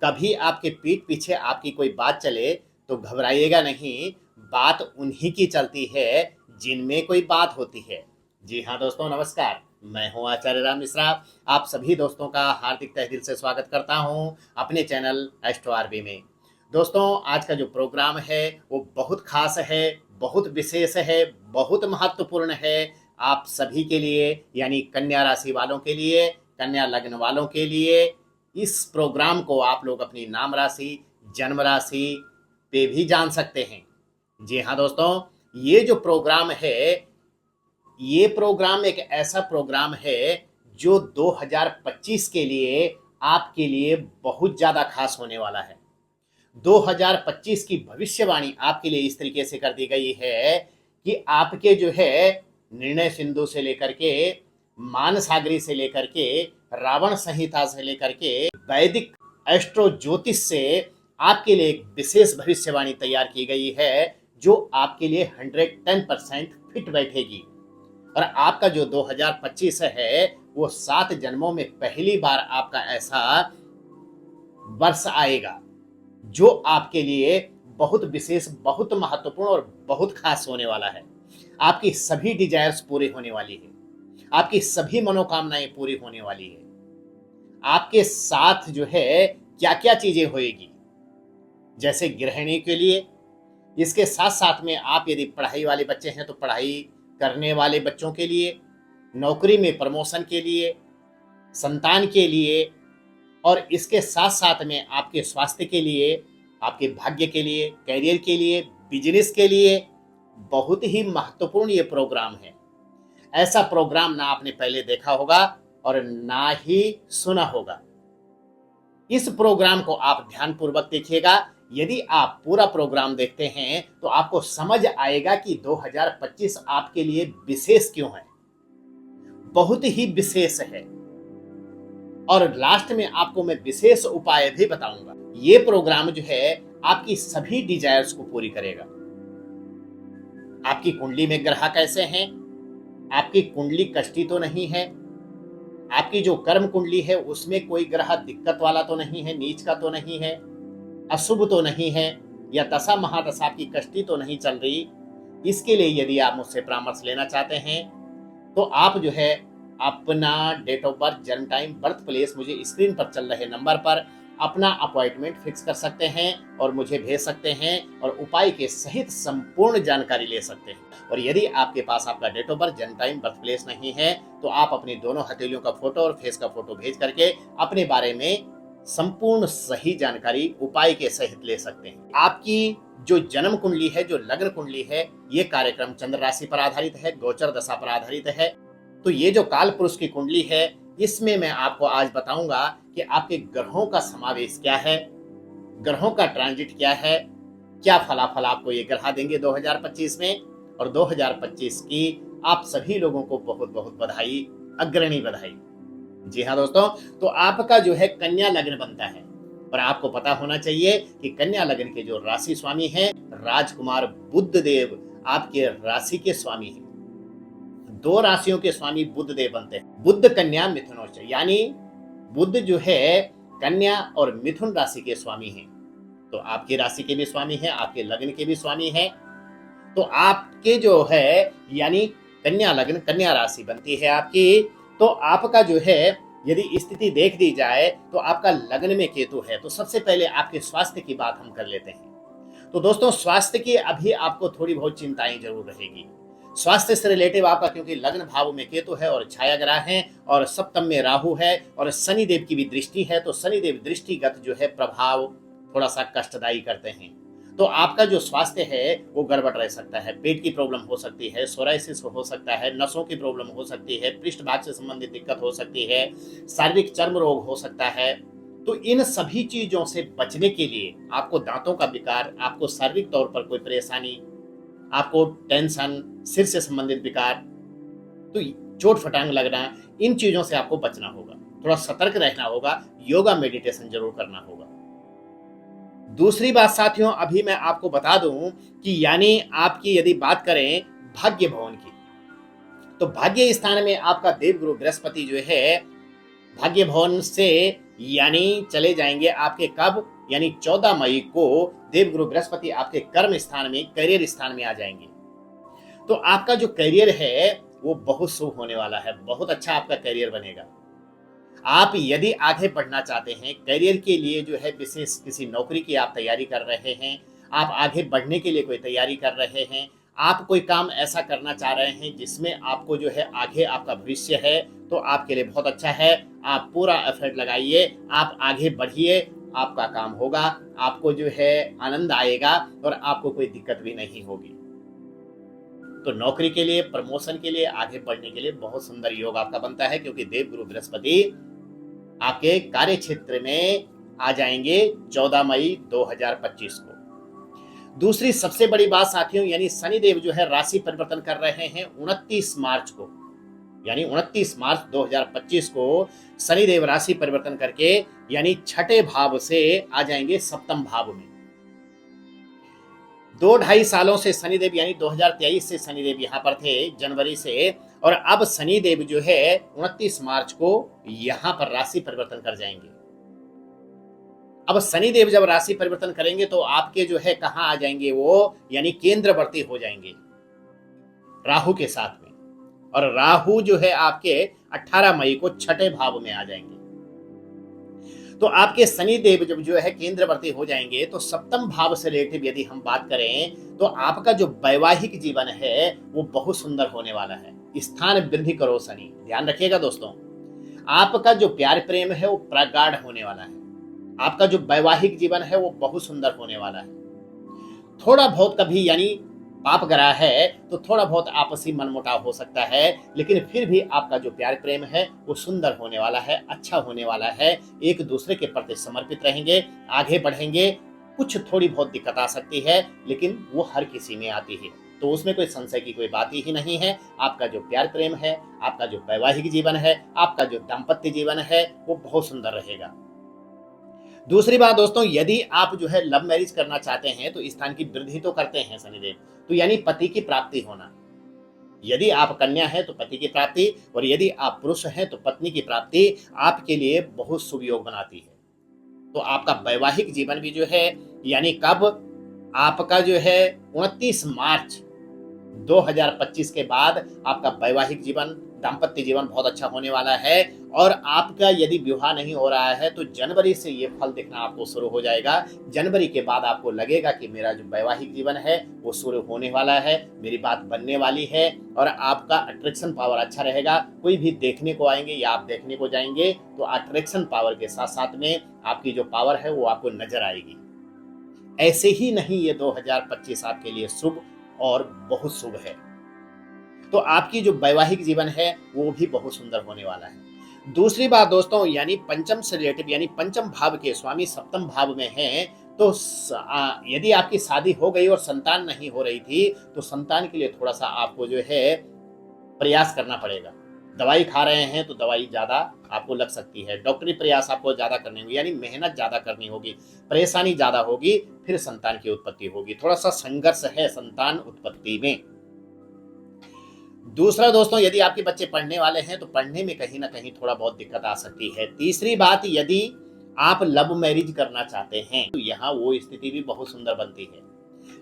कभी आपके पीठ पीछे आपकी कोई बात चले तो घबराइएगा नहीं, बात उन्हीं की चलती है जिनमें कोई बात होती है। जी हाँ दोस्तों, नमस्कार। मैं हूँ आचार्य राम मिश्रा। आप सभी दोस्तों का हार्दिक तहे दिल से स्वागत करता हूँ अपने चैनल एस्ट्रो आरबी में। दोस्तों, आज का जो प्रोग्राम है वो बहुत खास है, बहुत विशेष है, बहुत महत्वपूर्ण है आप सभी के लिए, यानी कन्या राशि वालों के लिए, कन्या लग्न वालों के लिए। इस प्रोग्राम को आप लोग अपनी नाम राशि, जन्म राशि पे भी जान सकते हैं। जी हाँ दोस्तों, ये जो प्रोग्राम है, ये प्रोग्राम एक ऐसा प्रोग्राम है जो 2025 के लिए आपके लिए बहुत ज़्यादा खास होने वाला है। 2025 की भविष्यवाणी आपके लिए इस तरीके से कर दी गई है कि आपके जो है निर्णय सिंधु से लेकर के, मान सागरी से लेकर के, रावण संहिता से लेकर के, वैदिक एस्ट्रो ज्योतिष से आपके लिए एक विशेष भविष्यवाणी तैयार की गई है जो आपके लिए 110% फिट बैठेगी। और आपका जो 2025 है वो 7 जन्मों में पहली बार आपका ऐसा वर्ष आएगा जो आपके लिए बहुत विशेष, बहुत महत्वपूर्ण और बहुत खास होने वाला है। आपकी सभी डिजायर्स पूरी होने वाली है, आपकी सभी मनोकामनाएं पूरी होने वाली है। आपके साथ जो है क्या क्या चीजें होएगी, जैसे गृहिणी के लिए, इसके साथ साथ में आप यदि पढ़ाई वाले बच्चे हैं तो पढ़ाई करने वाले बच्चों के लिए, नौकरी में प्रमोशन के लिए, संतान के लिए, और इसके साथ साथ में आपके स्वास्थ्य के लिए, आपके भाग्य के लिए, करियर के लिए, बिजनेस के लिए बहुत ही महत्वपूर्ण ये प्रोग्राम है। ऐसा प्रोग्राम ना आपने पहले देखा होगा और ना ही सुना होगा। इस प्रोग्राम को आप ध्यानपूर्वक देखिएगा। यदि आप पूरा प्रोग्राम देखते हैं तो आपको समझ आएगा कि 2025 आपके लिए विशेष क्यों है, बहुत ही विशेष है। और लास्ट में आपको मैं विशेष उपाय भी बताऊंगा। ये प्रोग्राम जो है आपकी सभी डिजायर्स को पूरी करेगा। आपकी कुंडली में ग्रह कैसे हैं, आपकी कुंडली कष्टी तो नहीं है, आपकी जो कर्म कुंडली है उसमें कोई ग्रह दिक्कत वाला तो नहीं है, नीच का तो नहीं है, अशुभ तो नहीं है, या दशा महादशा की कष्टी तो नहीं चल रही। इसके लिए यदि आप मुझसे परामर्श लेना चाहते हैं तो आप जो है अपना डेट ऑफ बर्थ, जन्म टाइम, बर्थ प्लेस मुझे स्क्रीन पर चल रहे नंबर पर अपना अपॉइंटमेंट फिक्स कर सकते हैं और मुझे भेज सकते हैं और उपाय के सहित संपूर्ण जानकारी ले सकते हैं। और यदि आपके पास आपका डेट ऑफ बर्थ, जन्म टाइम, बर्थ प्लेस नहीं है तो आप अपनी दोनों हथेलियों का फोटो और फेस का फोटो भेज करके अपने बारे में संपूर्ण सही जानकारी उपाय के सहित ले सकते हैं। आपकी जो जन्म कुंडली है, जो लग्न कुंडली है, ये कार्यक्रम चंद्र राशि पर आधारित है, गोचर दशा पर आधारित है। तो ये जो काल पुरुष की कुंडली है इसमें मैं आपको आज बताऊंगा कि आपके ग्रहों का समावेश क्या है, ग्रहों का ट्रांजिट क्या है, क्या फलाफल आपको ये ग्रह देंगे 2025 में। और 2025 की आप सभी लोगों को बहुत बहुत बधाई, अग्रणी बधाई। जी हाँ दोस्तों, तो आपका जो है कन्या लग्न बनता है और आपको पता होना चाहिए कि कन्या लग्न के जो राशि स्वामी हैं राजकुमार बुध देव आपके राशि के स्वामी हैं। 2 राशियों के स्वामी बुध देव बनते हैं, बुध कन्या मिथुन, यानी बुध जो है कन्या और मिथुन राशि के स्वामी हैं। तो आपकी राशि के भी स्वामी हैं, आपके लग्न के भी स्वामी हैं। तो आपके जो है यानी कन्या लग्न, कन्या राशि बनती है आपकी। तो आपका जो है यदि स्थिति देख दी जाए तो आपका लग्न में केतु है। तो सबसे पहले आपके स्वास्थ्य की बात हम कर लेते हैं। तो दोस्तों, स्वास्थ्य की अभी आपको थोड़ी बहुत चिंताएं जरूर रहेगी। स्वास्थ्य से रिलेटिव आपका, क्योंकि लग्न भाव में केतु है और छाया ग्रह है और सप्तम में राहु है और शनिदेव की भी दृष्टि है। तो शनिदेव दृष्टिगत जो है प्रभाव थोड़ा सा कष्टदायी करते हैं। तो आपका जो स्वास्थ्य है वो गड़बड़ रह सकता है। पेट की प्रॉब्लम हो सकती है, सोराइसिस हो सकता है, नसों की प्रॉब्लम हो सकती है, पृष्ठ भाग से संबंधित दिक्कत हो सकती है, शारीरिक चर्म रोग हो सकता है। तो इन सभी चीजों से बचने के लिए आपको दांतों का विकार, आपको शारीरिक तौर पर कोई परेशानी, आपको टेंशन, सिर से संबंधित विकार, तो चोट फटांग लगना, इन चीजों से आपको बचना होगा, थोड़ा सतर्क रहना होगा, योगा मेडिटेशन जरूर करना होगा। दूसरी बात साथियों, अभी मैं आपको बता दूं कि यानी आपकी यदि बात करें भाग्य भवन की, तो भाग्य स्थान में आपका देवगुरु बृहस्पति जो है भाग्य भवन से यानी चले जाएंगे आपके कब, यानी 14 मई को देवगुरु बृहस्पति आपके कर्म स्थान में, करियर स्थान में आ जाएंगे। तो आपका जो करियर है वो बहुत शुभ होने वाला है, बहुत अच्छा आपका करियर बनेगा। आप यदि आगे बढ़ना चाहते हैं करियर के लिए, जो है विशेष किसी नौकरी की आप तैयारी कर रहे हैं, आप आगे बढ़ने के लिए कोई तैयारी कर रहे हैं, आप कोई काम ऐसा करना चाह रहे हैं जिसमें आपको जो है आगे आपका भविष्य है, तो आपके लिए बहुत अच्छा है। आप पूरा एफर्ट लगाइए, आप आगे बढ़िए, आपका काम होगा, आपको जो है आनंद आएगा और आपको कोई दिक्कत भी नहीं होगी। तो नौकरी के लिए, प्रमोशन के लिए, आगे बढ़ने के लिए बहुत सुंदर योग आपका बनता है, क्योंकि देवगुरु बृहस्पति आपके कार्य क्षेत्र में आ जाएंगे 14 मई 2025 को। दूसरी सबसे बड़ी बात साथियों, यानी शनिदेव जो है राशि परिवर्तन कर रहे हैं 29 मार्च को, यानी 29 मार्च 2025 को शनिदेव राशि परिवर्तन करके यानी छठे भाव से आ जाएंगे सप्तम भाव में। 2-2.5 सालों से शनिदेव, यानी 2023 से शनिदेव यहाँ पर थे, जनवरी से, और अब शनिदेव जो है 29 मार्च को यहाँ पर राशि परिवर्तन कर जाएंगे। अब शनिदेव जब राशि परिवर्तन करेंगे तो आपके जो है कहाँ आ जाएंगे वो, यानी केंद्रवर्ती हो जाएंगे राहु के साथ में, और राहु जो है आपके 18 मई को छठे भाव में आ जाएंगे। तो आपके शनिदेव जब जो है केंद्रवर्ती हो जाएंगे तो सप्तम भाव से रिलेटिव यदि हम बात करें तो आपका जो वैवाहिक जीवन है वो बहुत सुंदर होने वाला है। स्थान वृद्धि करो शनि, ध्यान रखिएगा दोस्तों, आपका जो प्यार प्रेम है वो प्रगाढ़ होने वाला है, आपका जो वैवाहिक जीवन है वो बहुत सुंदर होने वाला है। थोड़ा बहुत कभी यानी पाप ग्रह है तो थोड़ा बहुत आपसी मनमुटाव हो सकता है, लेकिन फिर भी आपका जो प्यार प्रेम है वो सुंदर होने वाला है, अच्छा होने वाला है, एक दूसरे के प्रति समर्पित रहेंगे, आगे बढ़ेंगे। कुछ थोड़ी बहुत दिक्कत आ सकती है लेकिन वो हर किसी में आती है, तो उसमें कोई संशय की कोई बात ही नहीं है। आपका जो प्यार प्रेम है, आपका जो वैवाहिक जीवन है, आपका जो दाम्पत्य जीवन है वो बहुत सुंदर रहेगा। दूसरी बात दोस्तों, यदि आप जो है लव मैरिज करना चाहते हैं तो स्थान की वृद्धि तो करते हैं शनिदेव, तो यानी पति की प्राप्ति होना। यदि आप कन्या हैं तो पति की प्राप्ति, और यदि आप पुरुष हैं तो पत्नी की प्राप्ति आपके लिए बहुत शुभ योग बनाती है। तो आपका वैवाहिक जीवन भी जो है, यानी कब, आपका जो है 29 मार्च 2025 के बाद आपका वैवाहिक जीवन, दाम्पत्य जीवन बहुत अच्छा होने वाला है। और आपका यदि विवाह नहीं हो रहा है तो जनवरी से ये फल दिखना आपको शुरू हो जाएगा। जनवरी के बाद आपको लगेगा कि मेरा जो वैवाहिक जीवन है वो शुरू होने वाला है, मेरी बात बनने वाली है, और आपका अट्रैक्शन पावर अच्छा रहेगा। कोई भी देखने को आएंगे या आप देखने को जाएंगे तो अट्रैक्शन पावर के साथ साथ में आपकी जो पावर है वो आपको नजर आएगी। ऐसे ही नहीं, ये 2025 आपके लिए शुभ और बहुत शुभ है। तो आपकी जो वैवाहिक जीवन है वो भी बहुत सुंदर होने वाला है। दूसरी बात दोस्तों, यानी पंचम से रिलेटिव, यानी पंचम भाव के स्वामी सप्तम भाव में हैं, तो यदि आपकी शादी हो गई और संतान नहीं हो रही थी तो संतान के लिए थोड़ा सा आपको जो है प्रयास करना पड़ेगा। दवाई खा रहे हैं तो दवाई ज्यादा आपको लग सकती है, डॉक्टरी प्रयास आपको ज्यादा करनी होगी, यानी मेहनत ज्यादा करनी होगी, परेशानी ज्यादा होगी, फिर संतान की उत्पत्ति होगी। थोड़ा सा संघर्ष है संतान उत्पत्ति में। दूसरा दोस्तों, यदि आपके बच्चे पढ़ने वाले हैं तो पढ़ने में कहीं ना कहीं थोड़ा बहुत दिक्कत आ सकती है। तीसरी बात, यदि आप लव मैरिज करना चाहते हैं तो यहाँ वो स्थिति भी बहुत सुंदर बनती है।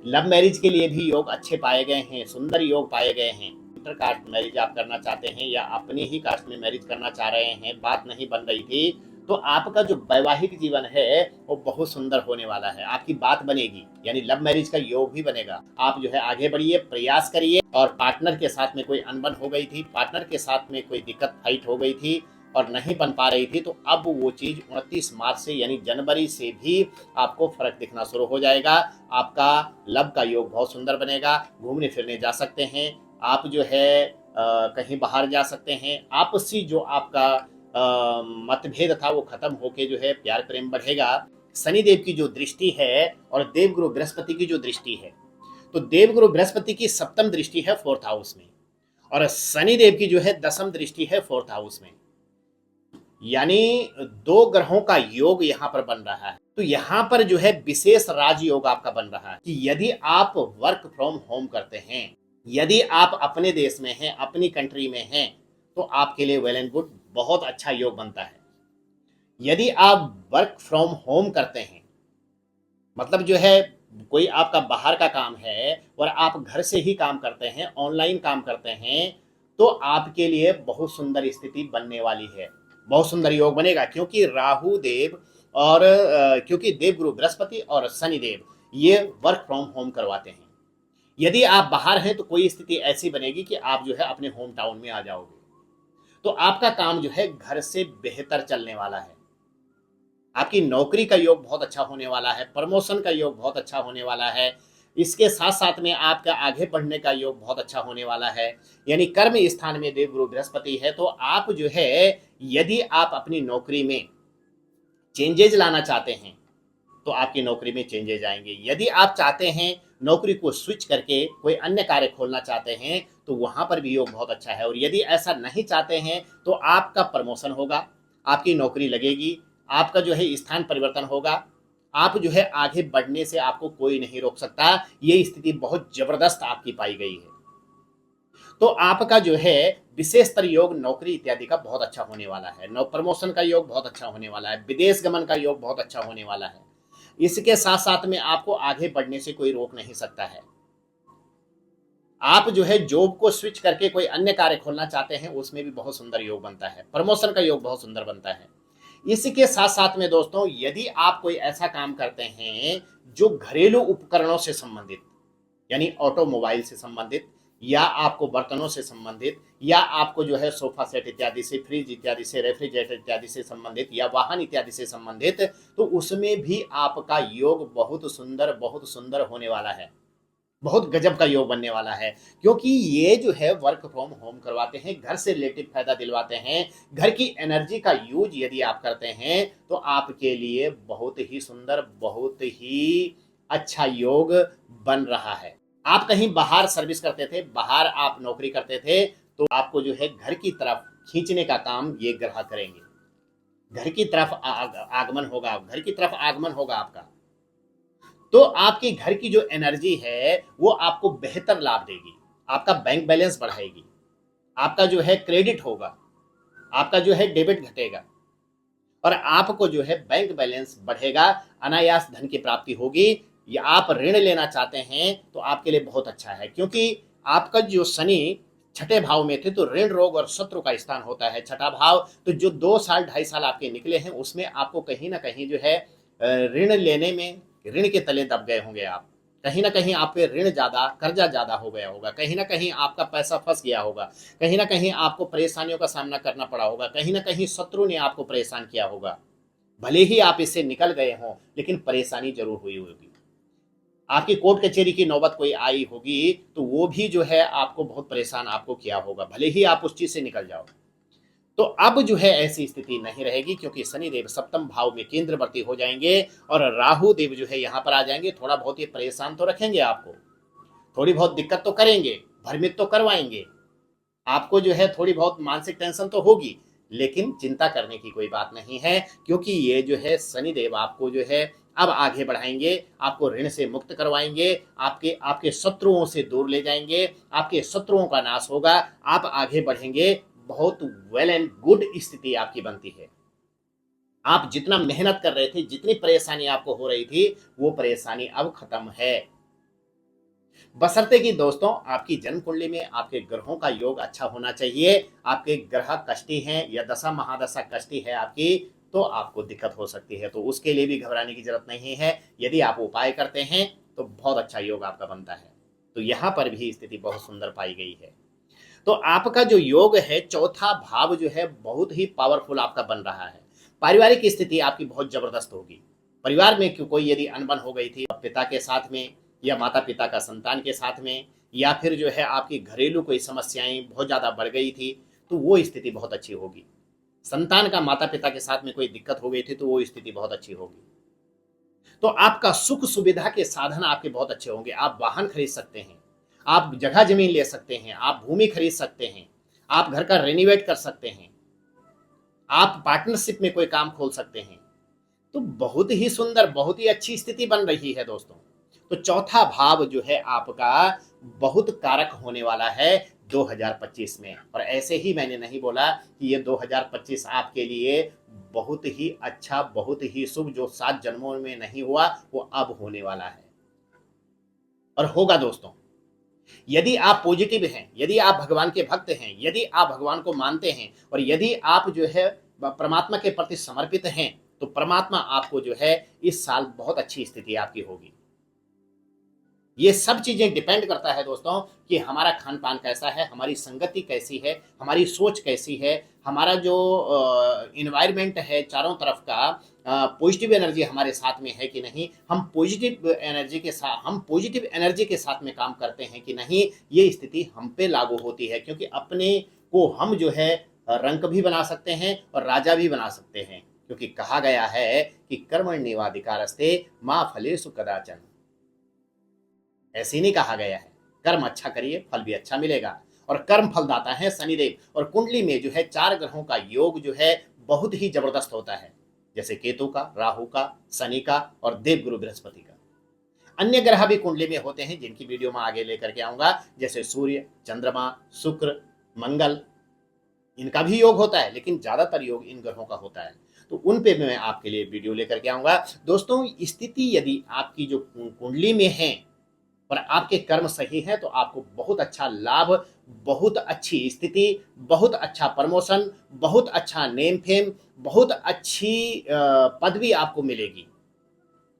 लव मैरिज के लिए भी योग अच्छे पाए गए हैं, सुंदर योग पाए गए हैं। इंटर कास्ट मैरिज आप करना चाहते हैं या अपनी ही कास्ट में मैरिज करना चाह रहे हैं, बात नहीं बन रही थी, तो आपका जो वैवाहिक जीवन है वो बहुत सुंदर होने वाला है, आपकी बात बनेगी, यानी लव मैरिज का योग भी बनेगा। आप जो है आगे बढ़िए, प्रयास करिए। और पार्टनर के साथ में कोई अनबन हो गई थी, पार्टनर के साथ में कोई दिक्कत फाइट हो गई थी और नहीं बन पा रही थी, तो अब वो चीज 29 मार्च से यानी जनवरी से भी आपको फर्क दिखना शुरू हो जाएगा। आपका लव का योग बहुत सुंदर बनेगा, घूमने फिरने जा सकते हैं आप, जो है कहीं बाहर जा सकते हैं। आपसी जो आपका मतभेद था वो खत्म होके जो है प्यार प्रेम बढ़ेगा। शनिदेव की जो दृष्टि है और देवगुरु बृहस्पति की जो दृष्टि है, तो देवगुरु बृहस्पति की सप्तम दृष्टि है 4th हाउस में, और शनिदेव की जो है 10वीं दृष्टि है 4th हाउस में, यानी दो ग्रहों का योग यहाँ पर बन रहा है। तो यहाँ पर जो है विशेष राजयोग आपका बन रहा है कि यदि आप वर्क फ्रॉम होम करते हैं, यदि आप अपने देश में हैं, अपनी कंट्री में हैं, तो आपके लिए वेल एंड गुड, बहुत अच्छा योग बनता है। यदि आप वर्क फ्रॉम होम करते हैं, मतलब जो है कोई आपका बाहर का काम है और आप घर से ही काम करते हैं, ऑनलाइन काम करते हैं, तो आपके लिए बहुत सुंदर स्थिति बनने वाली है। बहुत सुंदर योग बनेगा, क्योंकि राहु देव और क्योंकि देवगुरु बृहस्पति और शनि देव ये वर्क फ्रॉम होम करवाते हैं। यदि आप बाहर हैं तो कोई स्थिति ऐसी बनेगी कि आप जो है अपने होम टाउन में आ जाओगे, तो आपका काम जो है घर से बेहतर चलने वाला है। आपकी नौकरी का योग बहुत अच्छा होने वाला है, प्रमोशन का योग बहुत अच्छा होने वाला है। इसके साथ साथ में आपका आगे बढ़ने का योग बहुत अच्छा होने वाला है। यानी कर्म स्थान में देवगुरु बृहस्पति है, तो आप जो है यदि आप अपनी नौकरी में चेंजेज लाना चाहते हैं तो आपकी नौकरी में चेंजेज आएंगे। यदि आप चाहते हैं नौकरी को स्विच करके कोई अन्य कार्य खोलना चाहते हैं तो वहां पर भी योग बहुत अच्छा है। और यदि ऐसा नहीं चाहते हैं तो आपका प्रमोशन होगा, आपकी नौकरी लगेगी, आपका जो है स्थान परिवर्तन होगा, आप जो है आगे बढ़ने से आपको कोई नहीं रोक सकता। ये स्थिति बहुत जबरदस्त आपकी पाई गई है। तो आपका जो है विशेषतर योग नौकरी इत्यादि का बहुत अच्छा होने वाला है। नौ प्रमोशन का योग बहुत अच्छा होने वाला है, विदेश गमन का योग बहुत अच्छा होने वाला है। इसके साथ साथ में आपको आगे बढ़ने से कोई रोक नहीं सकता है। आप जो है जॉब को स्विच करके कोई अन्य कार्य खोलना चाहते हैं, उसमें भी बहुत सुंदर योग बनता है, प्रमोशन का योग बहुत सुंदर बनता है। इसके साथ साथ में दोस्तों, यदि आप कोई ऐसा काम करते हैं जो घरेलू उपकरणों से संबंधित, यानी ऑटोमोबाइल से संबंधित, या आपको बर्तनों से संबंधित, या आपको जो है सोफा सेट इत्यादि से, फ्रिज इत्यादि से, रेफ्रिजरेटर इत्यादि से संबंधित, या वाहन इत्यादि से संबंधित, तो उसमें भी आपका योग बहुत सुंदर होने वाला है। बहुत गजब का योग बनने वाला है, क्योंकि ये जो है वर्क फ्रॉम होम करवाते हैं, घर से रिलेटिव फायदा दिलवाते हैं। घर की एनर्जी का यूज यदि आप करते हैं तो आपके लिए बहुत ही सुंदर, बहुत ही अच्छा योग बन रहा है। आप कहीं बाहर सर्विस करते थे, बाहर आप नौकरी करते थे, तो आपको जो है घर की तरफ खींचने का काम ये ग्रह करेंगे। घर की तरफ आगमन होगा, घर की तरफ आगमन होगा आपका, तो आपके घर की जो एनर्जी है वो आपको बेहतर लाभ देगी। आपका बैंक बैलेंस बढ़ाएगी, आपका जो है क्रेडिट होगा, आपका जो है डेबिट घटेगा, और आपको जो है बैंक बैलेंस बढ़ेगा, अनायास धन की प्राप्ति होगी। या आप ऋण लेना चाहते हैं तो आपके लिए बहुत अच्छा है, क्योंकि आपका जो शनि छठे भाव में थे, तो ऋण, रोग और शत्रु का स्थान होता है छठा भाव। तो जो 2 साल 2.5 साल आपके निकले हैं, उसमें आपको कहीं ना कहीं जो है ऋण लेने में, ऋण के तले दब गए होंगे आप। कहीं ना कहीं आप पे ऋण ज्यादा, कर्जा ज्यादा हो गया होगा, कहीं ना कहीं आपका पैसा फंस गया होगा, कहीं ना कहीं आपको परेशानियों का सामना करना पड़ा होगा, कहीं ना कहीं शत्रु ने आपको परेशान किया होगा। भले ही आप इससे निकल गए हों, लेकिन परेशानी जरूर हुई होगी। आपकी कोर्ट कचहरी की नौबत कोई आई होगी, तो वो भी जो है आपको बहुत परेशान आपको किया होगा, भले ही आप उस चीज से निकल जाओ। तो अब जो है ऐसी स्थिति नहीं रहेगी, क्योंकि शनिदेव सप्तम भाव में केंद्रवर्ती हो जाएंगे और राहु देव जो है यहाँ पर आ जाएंगे। थोड़ा बहुत ये परेशान तो रखेंगे आपको, थोड़ी बहुत दिक्कत तो करेंगे, भ्रमित तो करवाएंगे, आपको जो है थोड़ी बहुत मानसिक टेंशन तो होगी, लेकिन चिंता करने की कोई बात नहीं है, क्योंकि ये जो है शनिदेव आपको जो है अब आगे बढ़ाएंगे, आपको ऋण से मुक्त करवाएंगे, आपके आपके शत्रुओं से दूर ले जाएंगे, आपके शत्रुओं का नाश होगा, आप आगे बढ़ेंगे। बहुत वेल एंड गुड स्थिति आपकी बनती है। आप जितना मेहनत कर रहे थे, जितनी परेशानी आपको हो रही थी, वो परेशानी अब खत्म है। बशर्ते कि दोस्तों आपकी जन्म कुंडली में आपके ग्रहों का योग अच्छा होना चाहिए। आपके ग्रह कष्टी हैं या दशा महादशा कष्टी है आपकी, तो आपको दिक्कत हो सकती है, तो उसके लिए भी घबराने की जरूरत नहीं है। यदि आप उपाय करते हैं तो बहुत अच्छा योग आपका बनता है। तो यहाँ पर भी स्थिति बहुत सुंदर पाई गई है। तो आपका जो योग है, चौथा भाव जो है बहुत ही पावरफुल आपका बन रहा है। पारिवारिक स्थिति आपकी बहुत जबरदस्त होगी। परिवार में कोई यदि अनबन हो गई थी पिता के साथ में, या माता पिता का संतान के साथ में, या फिर जो है आपकी घरेलू कोई समस्याएं बहुत ज्यादा बढ़ गई थी, तो वो स्थिति बहुत अच्छी होगी। संतान का माता पिता के साथ में कोई दिक्कत हो गई थी, तो वो स्थिति बहुत अच्छी होगी। तो आपका सुख सुविधा के साधन आपके बहुत अच्छे होंगे। आप वाहन खरीद सकते हैं, आप जगह जमीन ले सकते हैं, आप भूमि खरीद सकते हैं, आप घर का रेनिवेट कर सकते हैं, आप पार्टनरशिप में कोई काम खोल सकते हैं। तो बहुत ही सुंदर, बहुत ही अच्छी स्थिति बन रही है दोस्तों। तो चौथा भाव जो है आपका बहुत कारक होने वाला है। 2025 में। और ऐसे ही मैंने नहीं बोला कि ये 2025 आपके लिए बहुत ही अच्छा, बहुत ही शुभ, जो 7 जन्मों में नहीं हुआ वो अब होने वाला है और होगा दोस्तों। यदि आप पॉजिटिव हैं, यदि आप भगवान के भक्त हैं, यदि आप भगवान को मानते हैं और यदि आप जो है परमात्मा के प्रति समर्पित हैं, तो परमात्मा आपको जो है इस साल बहुत अच्छी स्थिति आपकी होगी। ये सब चीजें डिपेंड करता है दोस्तों कि हमारा खान पान कैसा है, हमारी संगति कैसी है, हमारी सोच कैसी है, हमारा जो इन्वायरमेंट है चारों तरफ का, पॉजिटिव एनर्जी हमारे साथ में है कि नहीं, हम पॉजिटिव एनर्जी के साथ में काम करते हैं कि नहीं, ये स्थिति हम पे लागू होती है। क्योंकि अपने को हम जो है रंक भी बना सकते हैं और राजा भी बना सकते हैं। क्योंकि कहा गया है कि कर्मण्येवाधिकारस्ते मा फलेषु कदाचन। ऐसे नहीं कहा गया है, कर्म अच्छा करिए फल भी अच्छा मिलेगा। और कर्म फलदाता है शनिदेव। और कुंडली में जो है 4 ग्रहों का योग जो है बहुत ही जबरदस्त होता है, जैसे केतु का, राहु का, शनि का और देवगुरु बृहस्पति का। अन्य ग्रह भी कुंडली में होते हैं जिनकी वीडियो मैं आगे लेकर के आऊंगा, जैसे सूर्य, चंद्रमा, शुक्र, मंगल, इनका भी योग होता है, लेकिन ज्यादातर योग इन ग्रहों का होता है। तो उन पे मैं आपके लिए वीडियो लेकर के आऊंगा दोस्तों। स्थिति यदि आपकी जो कुंडली में है और आपके कर्म सही हैं तो आपको बहुत अच्छा लाभ, बहुत अच्छी स्थिति, बहुत अच्छा प्रमोशन, बहुत अच्छा नेम फेम, बहुत अच्छी पदवी आपको मिलेगी।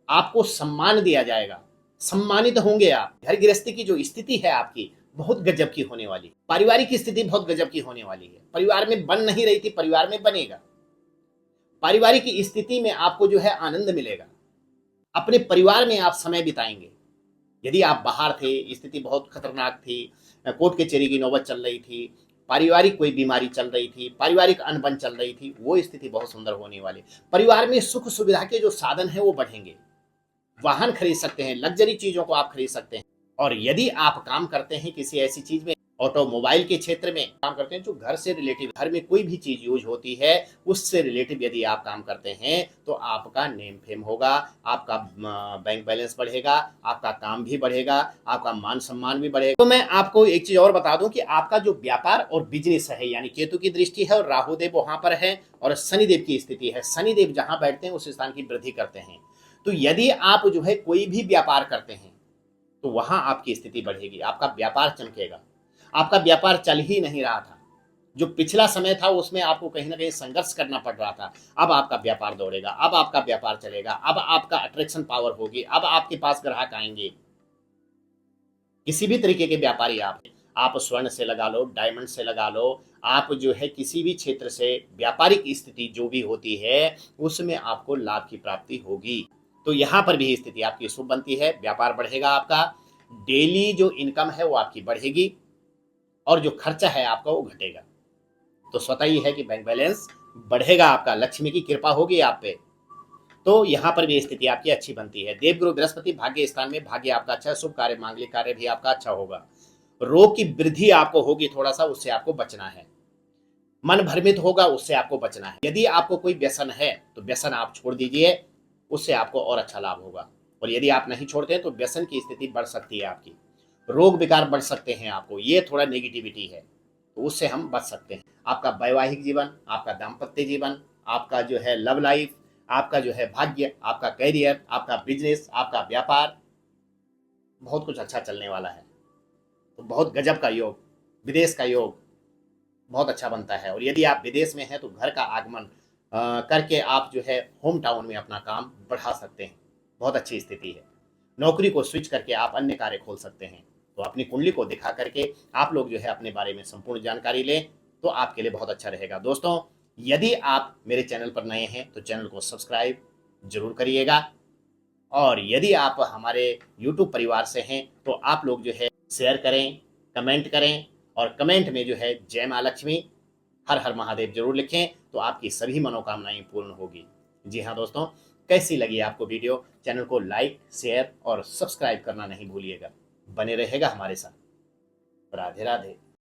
आपको सम्मान दिया जाएगा, सम्मानित होंगे आप। घर गृहस्थी की जो स्थिति है आपकी बहुत गजब की होने वाली, पारिवारिक स्थिति बहुत गजब की होने वाली है। परिवार में बन नहीं रही थी, परिवार में बनेगा। पारिवारिक स्थिति में आपको जो है आनंद मिलेगा, अपने परिवार में आप समय बिताएंगे। यदि आप बाहर थे, स्थिति बहुत खतरनाक थी, कोर्ट कचहरी की नौबत चल रही थी, पारिवारिक कोई बीमारी चल रही थी, पारिवारिक अनबन चल रही थी, वो स्थिति बहुत सुंदर होने वाली। परिवार में सुख सुविधा के जो साधन हैं वो बढ़ेंगे। वाहन खरीद सकते हैं, लग्जरी चीजों को आप खरीद सकते हैं। और यदि आप काम करते हैं किसी ऐसी चीज में, ऑटोमोबाइल के क्षेत्र में काम करते हैं, जो घर से रिलेटिव, घर में कोई भी चीज यूज होती है उससे रिलेटिव यदि आप काम करते हैं तो आपका नेम फेम होगा, आपका बैंक बैलेंस बढ़ेगा, आपका काम भी बढ़ेगा, आपका मान सम्मान भी बढ़ेगा। तो मैं आपको एक चीज और बता दूं कि आपका जो व्यापार और बिजनेस है, यानी केतु की दृष्टि है और राहुदेव वहां पर है और शनिदेव की स्थिति है। शनिदेव जहां बैठते हैं उस स्थान की वृद्धि करते हैं। तो यदि आप जो है कोई भी व्यापार करते हैं तो वहां आपकी स्थिति बढ़ेगी, आपका व्यापार चमकेगा। आपका व्यापार चल ही नहीं रहा था, जो पिछला समय था उसमें आपको कहीं ना कहीं संघर्ष करना पड़ रहा था, अब आपका व्यापार दौड़ेगा, अब आपका व्यापार चलेगा, अब आपका अट्रैक्शन पावर होगी, अब आपके पास ग्राहक आएंगे। किसी भी तरीके के व्यापारी आप स्वर्ण से लगा लो, डायमंड से लगा लो, आप जो है किसी भी क्षेत्र से व्यापारिक स्थिति जो भी होती है उसमें आपको लाभ की प्राप्ति होगी। तो यहाँ पर भी स्थिति आपकी शुभ बनती है, व्यापार बढ़ेगा आपका, डेली जो इनकम है वो आपकी बढ़ेगी और जो खर्चा है आपका वो घटेगा। तो स्वतः ही है कि बैंक बैलेंस बढ़ेगा, आपका लक्ष्मी की कृपा होगी आप पे। तो यहाँ पर भी स्थिति आपकी अच्छी बनती है। देवगुरु बृहस्पति भाग्य स्थान में, भाग्य आपका अच्छा है, शुभ कार्य, मांगलिक कार्य भी आपका अच्छा होगा। रोग की वृद्धि आपको होगी थोड़ा सा, उससे आपको बचना है। मन भ्रमित होगा, उससे आपको बचना है। यदि आपको कोई व्यसन है तो व्यसन आप छोड़ दीजिए, उससे आपको और अच्छा लाभ होगा। और यदि आप नहीं छोड़ते हैं तो व्यसन की स्थिति बढ़ सकती है आपकी, रोग विकार बढ़ सकते हैं आपको, ये थोड़ा नेगेटिविटी है, तो उससे हम बच सकते हैं। आपका वैवाहिक जीवन, आपका दाम्पत्य जीवन, आपका जो है लव लाइफ, आपका जो है भाग्य, आपका कैरियर, आपका बिजनेस, आपका व्यापार, बहुत कुछ अच्छा चलने वाला है। तो बहुत गजब का योग, विदेश का योग बहुत अच्छा बनता है। और यदि आप विदेश में हैं तो घर का आगमन करके आप जो है होम टाउन में अपना काम बढ़ा सकते हैं, बहुत अच्छी स्थिति है। नौकरी को स्विच करके आप अन्य कार्य खोल सकते हैं। तो अपनी कुंडली को दिखा करके आप लोग जो है अपने बारे में संपूर्ण जानकारी लें तो आपके लिए बहुत अच्छा रहेगा। दोस्तों, यदि आप मेरे चैनल पर नए हैं तो चैनल को सब्सक्राइब जरूर करिएगा। और यदि आप हमारे YouTube परिवार से हैं तो आप लोग जो है शेयर करें, कमेंट करें और कमेंट में जो है जय माँ लक्ष्मी, हर हर महादेव जरूर लिखें, तो आपकी सभी मनोकामनाएं पूर्ण होगी। जी हाँ दोस्तों, कैसी लगी आपको वीडियो? चैनल को लाइक, शेयर और सब्सक्राइब करना नहीं भूलिएगा। बने रहेगा हमारे साथ। राधे राधे।